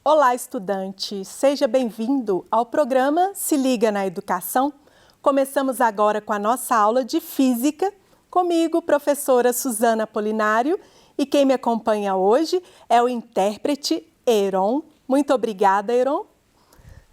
Olá, estudante! Seja bem-vindo ao programa Se Liga na Educação. Começamos agora com a nossa aula de Física, comigo, professora Suzana Apolinário, e quem me acompanha hoje é o intérprete Heron. Muito obrigada, Heron.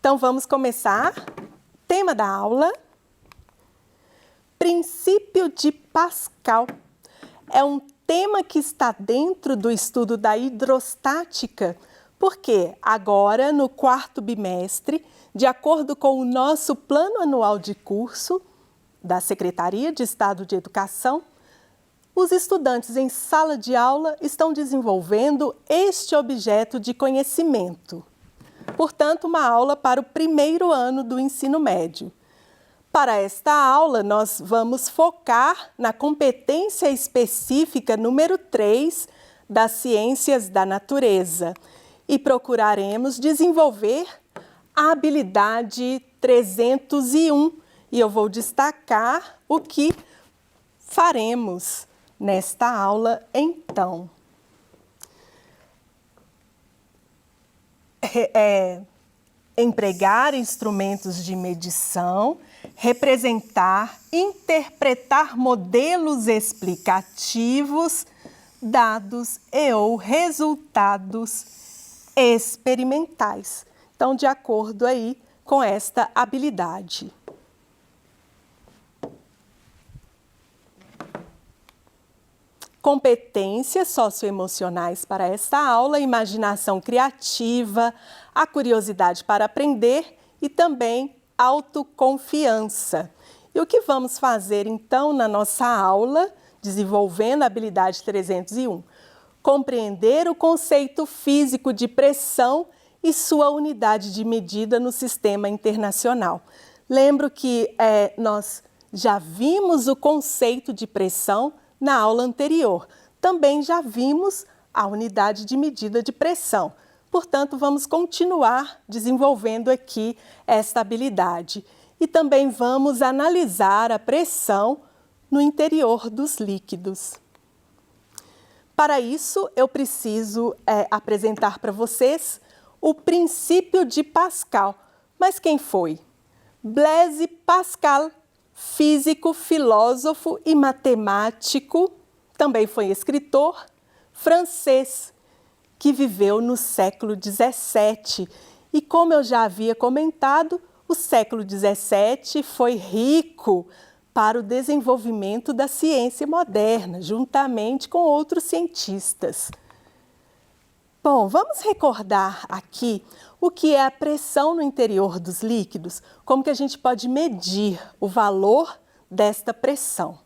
Então, vamos começar. Tema da aula: Princípio de Pascal. É um tema que está dentro do estudo da hidrostática, porque agora, no quarto bimestre, de acordo com o nosso plano anual de curso da Secretaria de Estado de Educação, os estudantes em sala de aula estão desenvolvendo este objeto de conhecimento. Portanto, uma aula para o primeiro ano do ensino médio. Para esta aula, nós vamos focar na competência específica número 3 das ciências da natureza e procuraremos desenvolver a habilidade 301. E eu vou destacar o que faremos nesta aula, então. Empregar instrumentos de medição, representar, interpretar modelos explicativos, dados ou resultados experimentais. Então, de acordo aí com esta habilidade. Competências socioemocionais para esta aula: imaginação criativa, a curiosidade para aprender e também autoconfiança. E o que vamos fazer então na nossa aula, desenvolvendo a habilidade 301? Compreender o conceito físico de pressão e sua unidade de medida no sistema internacional. Lembro que nós já vimos o conceito de pressão na aula anterior. Também já vimos a unidade de medida de pressão. Portanto, vamos continuar desenvolvendo aqui esta habilidade. E também vamos analisar a pressão no interior dos líquidos. Para isso, eu preciso apresentar para vocês o princípio de Pascal. Mas quem foi? Blaise Pascal, físico, filósofo e matemático, também foi escritor francês, que viveu no século XVII. E como eu já havia comentado, o século XVII foi rico para o desenvolvimento da ciência moderna, juntamente com outros cientistas. Bom, vamos recordar aqui o que é a pressão no interior dos líquidos, como que a gente pode medir o valor desta pressão.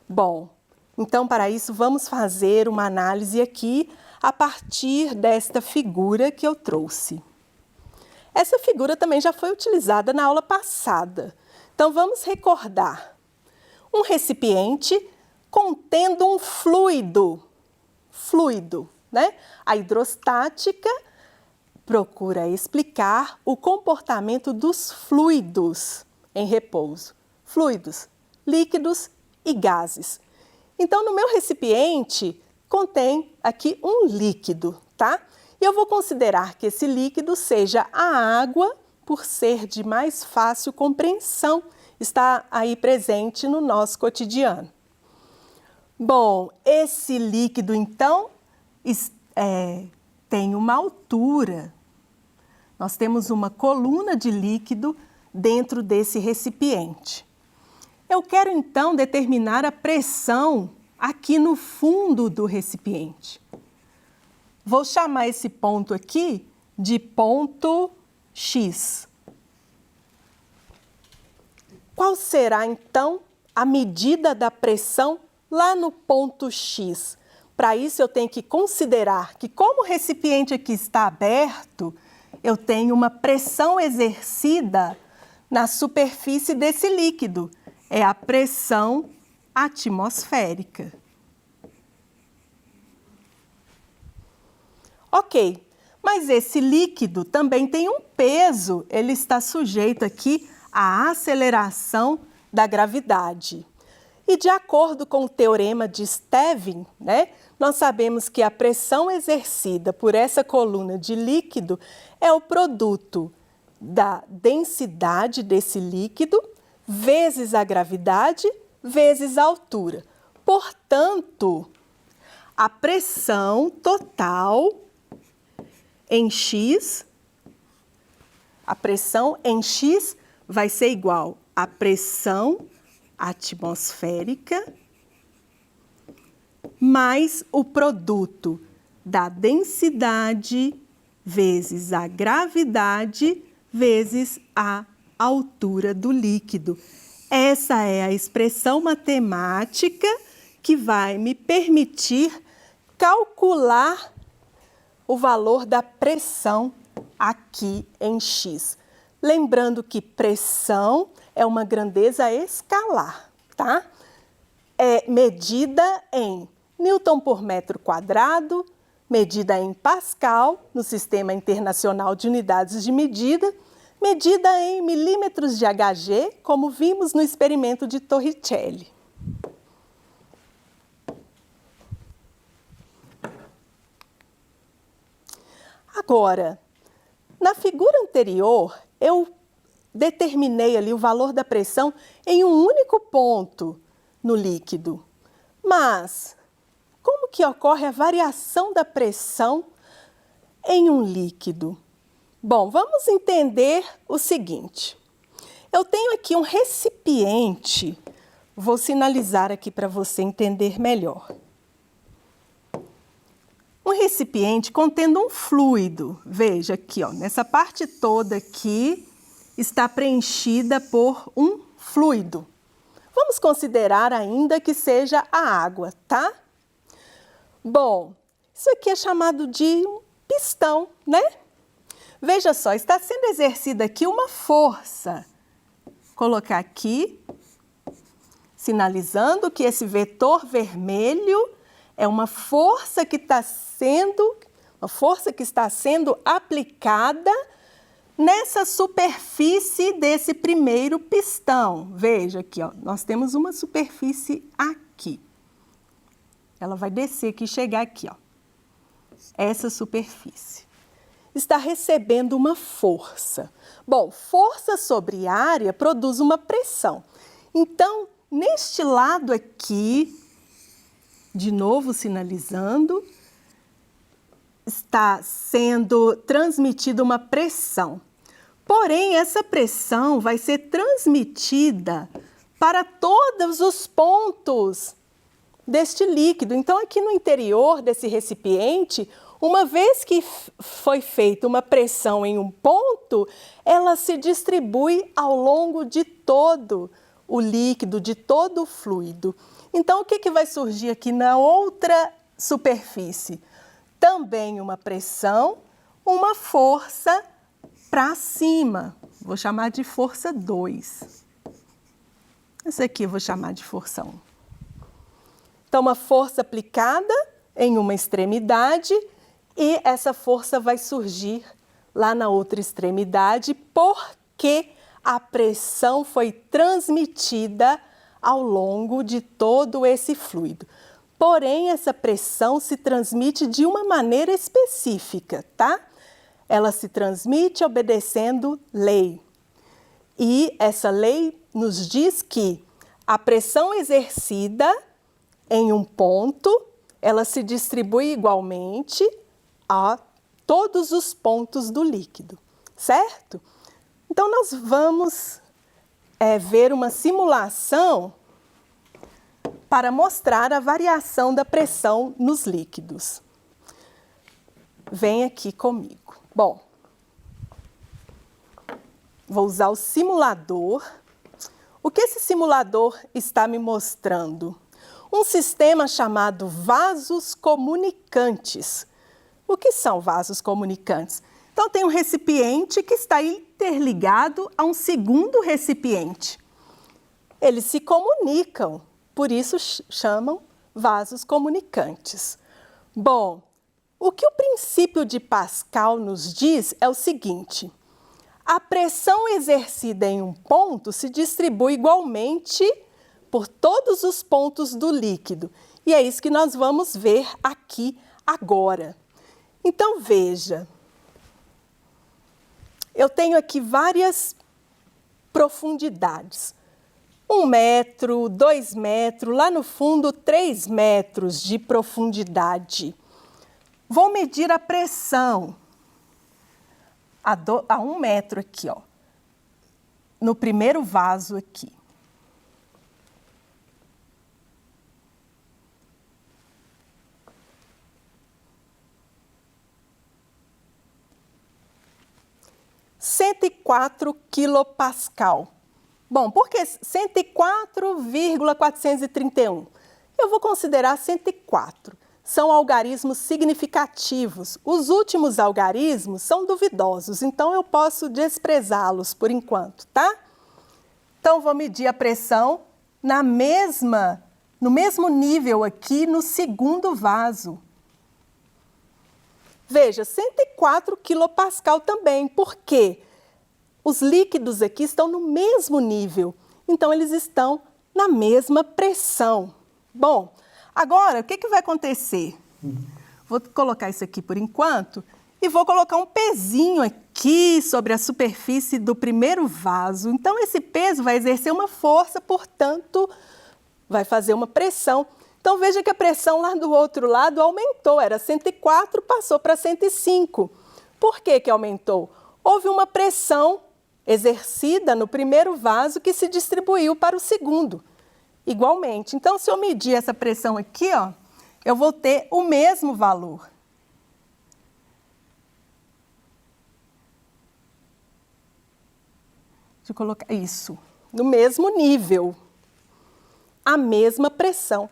Bom, então para isso vamos fazer uma análise aqui a partir desta figura que eu trouxe. Essa figura também já foi utilizada na aula passada. Então vamos recordar. Um recipiente contendo um fluido, né? A hidrostática procura explicar o comportamento dos fluidos em repouso. Fluidos, líquidos e gases. Então, no meu recipiente contém aqui um líquido, tá? E eu vou considerar que esse líquido seja a água, por ser de mais fácil compreensão, está aí presente no nosso cotidiano. Bom, esse líquido, então, tem uma altura. Nós temos uma coluna de líquido dentro desse recipiente. Eu quero, então, determinar a pressão aqui no fundo do recipiente. Vou chamar esse ponto aqui de ponto X. Qual será, então, a medida da pressão lá no ponto X? Para isso, eu tenho que considerar que, como o recipiente aqui está aberto, eu tenho uma pressão exercida na superfície desse líquido. É a pressão atmosférica. Ok, mas esse líquido também tem um peso, ele está sujeito aqui à aceleração da gravidade. E de acordo com o teorema de Stevin, né, nós sabemos que a pressão exercida por essa coluna de líquido é o produto da densidade desse líquido vezes a gravidade vezes a altura. Portanto, a pressão total em X, vai ser igual à pressão atmosférica mais o produto da densidade vezes a gravidade vezes a altura do líquido. Essa é a expressão matemática que vai me permitir calcular o valor da pressão aqui em X. Lembrando que pressão é uma grandeza escalar, tá? É medida em Newton por metro quadrado, medida em Pascal, no Sistema Internacional de Unidades de Medida, medida em milímetros de Hg, como vimos no experimento de Torricelli. Agora, na figura anterior, eu determinei ali o valor da pressão em um único ponto no líquido. Mas, como que ocorre a variação da pressão em um líquido? Bom, vamos entender o seguinte. Eu tenho aqui um recipiente, vou sinalizar aqui para você entender melhor. Um recipiente contendo um fluido. Veja aqui, ó, nessa parte toda aqui está preenchida por um fluido. Vamos considerar ainda que seja a água, tá? Bom, isso aqui é chamado de um pistão, né? Veja só, está sendo exercida aqui uma força. Vou colocar aqui, sinalizando que esse vetor vermelho é uma força que está sendo aplicada nessa superfície desse primeiro pistão. Veja aqui, ó, nós temos uma superfície aqui. Ela vai descer aqui e chegar aqui, ó. Essa superfície está recebendo uma força. Bom, força sobre área produz uma pressão. Então, neste lado aqui, de novo sinalizando, está sendo transmitida uma pressão. Porém, essa pressão vai ser transmitida para todos os pontos deste líquido. Então, aqui no interior desse recipiente, uma vez que foi feita uma pressão em um ponto, ela se distribui ao longo de todo o líquido, de todo o fluido. Então, o que vai surgir aqui na outra superfície? Também uma pressão, uma força para cima. Vou chamar de força 2. Essa aqui eu vou chamar de força 1. Então, uma força aplicada em uma extremidade e essa força vai surgir lá na outra extremidade porque a pressão foi transmitida ao longo de todo esse fluido. Porém, essa pressão se transmite de uma maneira específica, tá? Ela se transmite obedecendo lei. E essa lei nos diz que a pressão exercida em um ponto, ela se distribui igualmente a todos os pontos do líquido, certo? Então, nós vamos ver uma simulação para mostrar a variação da pressão nos líquidos. Vem aqui comigo. Bom, vou usar o simulador. O que esse simulador está me mostrando? Um sistema chamado vasos comunicantes. O que são vasos comunicantes? Então, tem um recipiente que está interligado a um segundo recipiente. Eles se comunicam, por isso chamam vasos comunicantes. Bom, o que o princípio de Pascal nos diz é o seguinte: a pressão exercida em um ponto se distribui igualmente por todos os pontos do líquido. E é isso que nós vamos ver aqui agora. Então, veja, eu tenho aqui várias profundidades. 1 metro, 2 metros, lá no fundo 3 metros de profundidade. Vou medir a pressão a 1 metro aqui, ó, no primeiro vaso aqui. (104 quilopascal). Bom, por que 104,431? Eu vou considerar 104. São algarismos significativos. Os últimos algarismos são duvidosos, então eu posso desprezá-los por enquanto, tá? Então, vou medir a pressão no mesmo nível aqui no segundo vaso. Veja, 104 quilopascal também, porque os líquidos aqui estão no mesmo nível, então eles estão na mesma pressão. Bom, agora o que vai acontecer? Vou colocar isso aqui por enquanto e vou colocar um pezinho aqui sobre a superfície do primeiro vaso. Então esse peso vai exercer uma força, portanto, vai fazer uma pressão. Então, veja que a pressão lá do outro lado aumentou, era 104, passou para 105. Por que que aumentou? Houve uma pressão exercida no primeiro vaso que se distribuiu para o segundo, igualmente. Então, se eu medir essa pressão aqui, ó, eu vou ter o mesmo valor. Deixa eu colocar isso, no mesmo nível, a mesma pressão.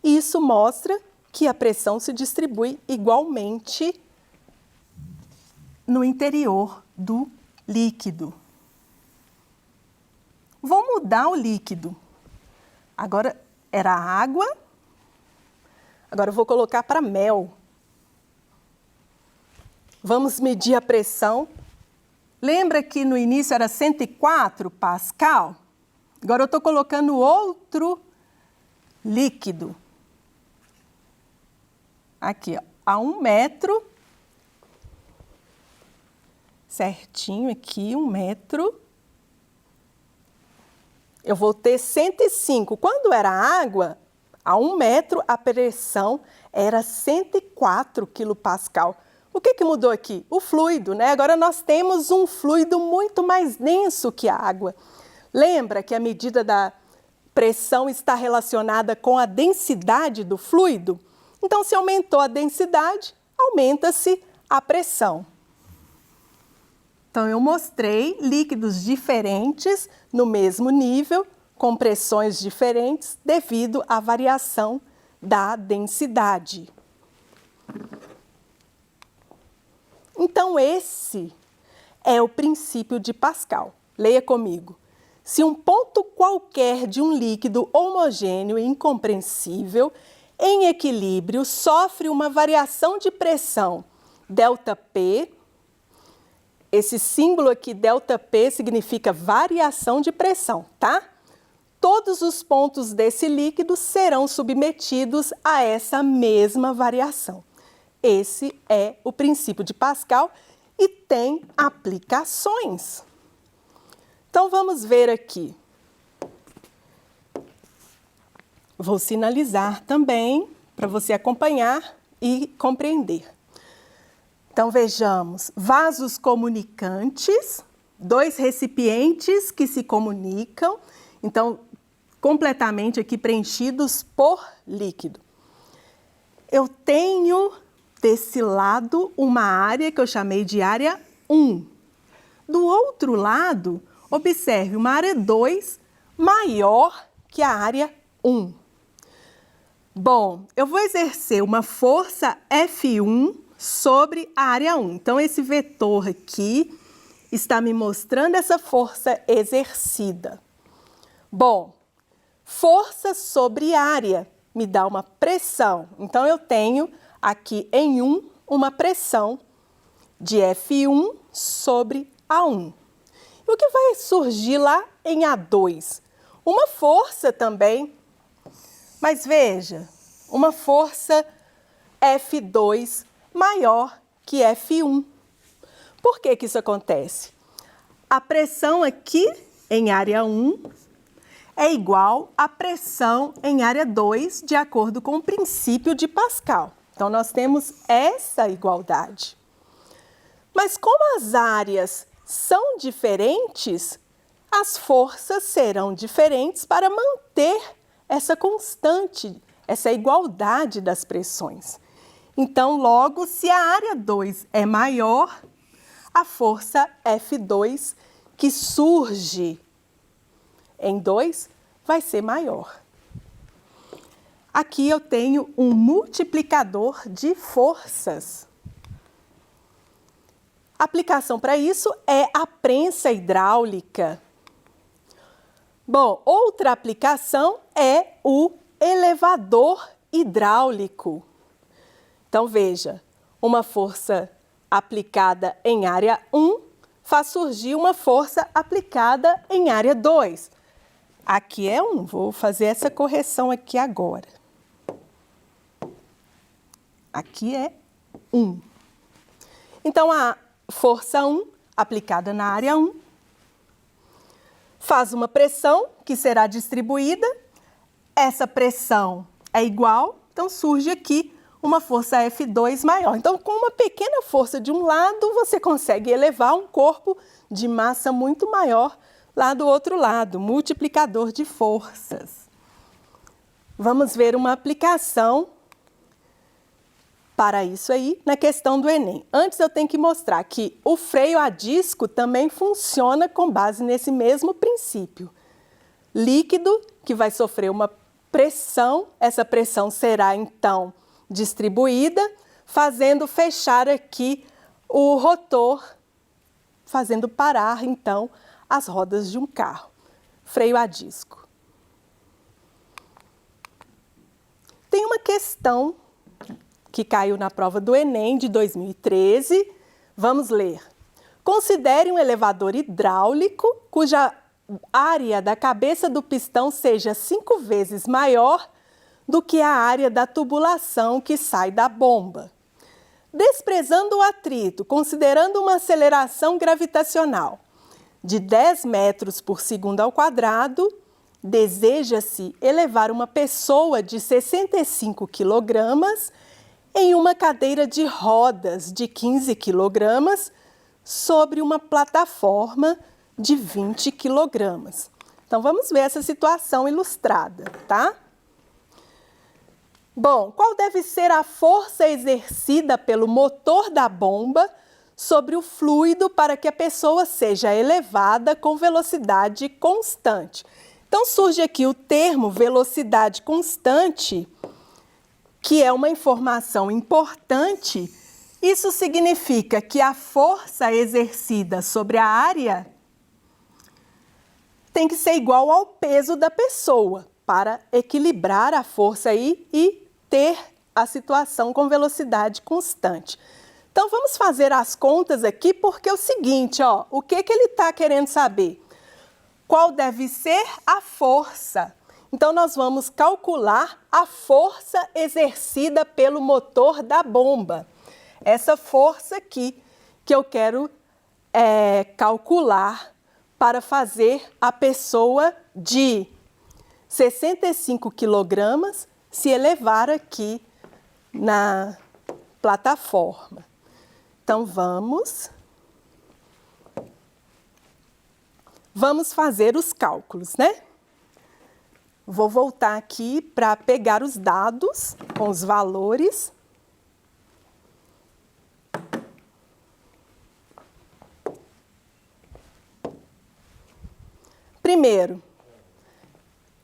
Isso mostra que a pressão se distribui igualmente no interior do líquido. Vou mudar o líquido. Agora era água, agora eu vou colocar para mel. Vamos medir a pressão. Lembra que no início era 104 pascal? Agora eu estou colocando outro líquido. Aqui, ó, a 1 metro, certinho aqui, 1 metro. Eu vou ter 105. Quando era água, a 1 metro, a pressão era 104 quilopascal. O que mudou aqui? O fluido, né? Agora nós temos um fluido muito mais denso que a água. Lembra que a medida da pressão está relacionada com a densidade do fluido? Então, se aumentou a densidade, aumenta-se a pressão. Então, eu mostrei líquidos diferentes no mesmo nível, com pressões diferentes, devido à variação da densidade. Então, esse é o princípio de Pascal. Leia comigo. Se um ponto qualquer de um líquido homogêneo e incompreensível em equilíbrio sofre uma variação de pressão ΔP, esse símbolo aqui ΔP significa variação de pressão, tá? Todos os pontos desse líquido serão submetidos a essa mesma variação. Esse é o princípio de Pascal e tem aplicações. Então, vamos ver aqui. Vou sinalizar também para você acompanhar e compreender. Então, vejamos. Vasos comunicantes, 2 recipientes que se comunicam, então, completamente aqui preenchidos por líquido. Eu tenho desse lado uma área que eu chamei de área 1. Do outro lado, observe uma área 2 maior que a área 1. Bom, eu vou exercer uma força F1 sobre a área 1. Então, esse vetor aqui está me mostrando essa força exercida. Bom, força sobre área me dá uma pressão. Então, eu tenho aqui em 1 uma pressão de F1 sobre A1. E o que vai surgir lá em A2? uma força também. Mas veja, uma força F2 maior que F1. Por que que isso acontece? A pressão aqui em área 1 é igual à pressão em área 2, de acordo com o princípio de Pascal. Então, nós temos essa igualdade. Mas como as áreas são diferentes, as forças serão diferentes para manter essa constante, essa igualdade das pressões. Então, logo, se a área 2 é maior, a força F2 que surge em 2 vai ser maior. Aqui eu tenho um multiplicador de forças. A aplicação para isso é a prensa hidráulica. Bom, outra aplicação é o elevador hidráulico. Então, veja, uma força aplicada em área 1 faz surgir uma força aplicada em área 2. Aqui é 1, vou fazer essa correção aqui agora. Aqui é 1. Então, a força 1, aplicada na área 1, faz uma pressão que será distribuída. Essa pressão é igual, então surge aqui uma força F2 maior. Então, com uma pequena força de um lado, você consegue elevar um corpo de massa muito maior lá do outro lado, multiplicador de forças. Vamos ver uma aplicação para isso aí na questão do Enem. Antes eu tenho que mostrar que o freio a disco também funciona com base nesse mesmo princípio. Líquido que vai sofrer uma pressão, essa pressão será então distribuída, fazendo fechar aqui o rotor, fazendo parar então as rodas de um carro. Freio a disco. Tem uma questão que caiu na prova do Enem de 2013. Vamos ler. Considere um elevador hidráulico cuja área da cabeça do pistão seja 5 vezes maior do que a área da tubulação que sai da bomba. Desprezando o atrito, considerando uma aceleração gravitacional de 10 metros por segundo ao quadrado, deseja-se elevar uma pessoa de 65 quilogramas em uma cadeira de rodas de 15 quilogramas sobre uma plataforma de 20 quilogramas. Então, vamos ver essa situação ilustrada, tá? Bom, qual deve ser a força exercida pelo motor da bomba sobre o fluido para que a pessoa seja elevada com velocidade constante? Então, surge aqui o termo velocidade constante, que é uma informação importante. Isso significa que a força exercida sobre a área tem que ser igual ao peso da pessoa para equilibrar a força aí e ter a situação com velocidade constante. Então, vamos fazer as contas aqui, porque é o seguinte, ó, o que ele está querendo saber? Qual deve ser a força? Então, nós vamos calcular a força exercida pelo motor da bomba. Essa força aqui que eu quero calcular para fazer a pessoa de 65 quilogramas se elevar aqui na plataforma. Então, vamos fazer os cálculos, né? Vou voltar aqui para pegar os dados com os valores. Primeiro,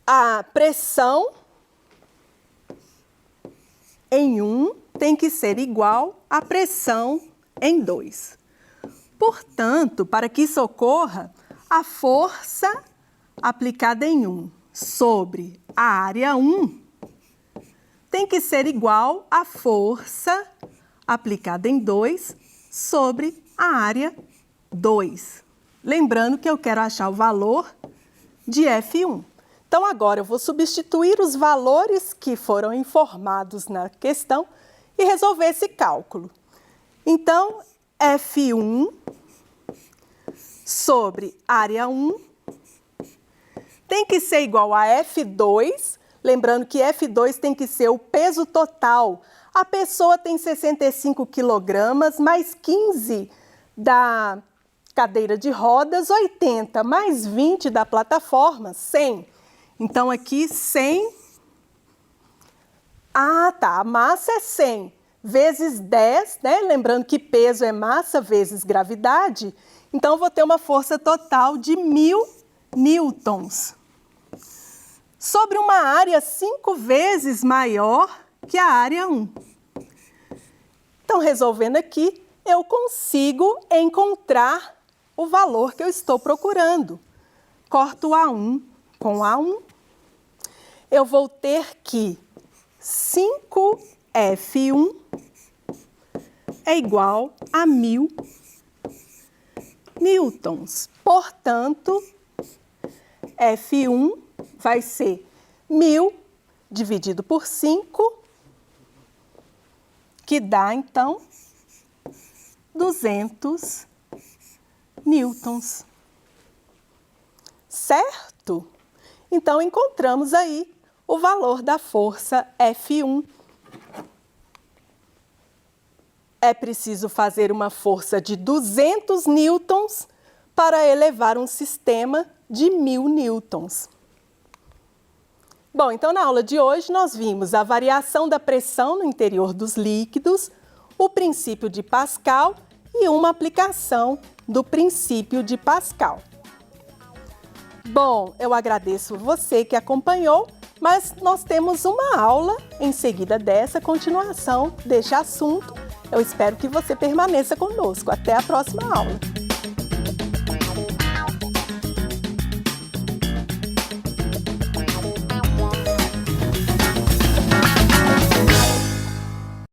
a pressão em 1 tem que ser igual à pressão em 2. Portanto, para que isso ocorra, a força aplicada em 1 sobre a área 1 tem que ser igual à força aplicada em 2 sobre a área 2. Lembrando que eu quero achar o valor de F1. Então, agora eu vou substituir os valores que foram informados na questão e resolver esse cálculo. Então, F1 sobre área 1 tem que ser igual a F2, lembrando que F2 tem que ser o peso total. A pessoa tem 65 quilogramas, mais 15 da cadeira de rodas, 80, mais 20 da plataforma, 100. Então, aqui 100... Ah, tá, a massa é 100 vezes 10, né? Lembrando que peso é massa vezes gravidade. Então, vou ter uma força total de 1000 newtons. Sobre uma área 5 vezes maior que a área 1. Então, resolvendo aqui, eu consigo encontrar o valor que eu estou procurando. Corto A1 com A1. Eu vou ter que 5F1 é igual a 1000 newtons. Portanto, F1 vai ser 1000 dividido por 5, que dá, então, 200 newtons. Certo? Então, encontramos aí o valor da força F1. É preciso fazer uma força de 200 newtons para elevar um sistema de 1000 newtons. Bom, então na aula de hoje nós vimos a variação da pressão no interior dos líquidos, o princípio de Pascal e uma aplicação do princípio de Pascal. Bom, eu agradeço você que acompanhou, mas nós temos uma aula em seguida dessa continuação deste assunto. Eu espero que você permaneça conosco. Até a próxima aula.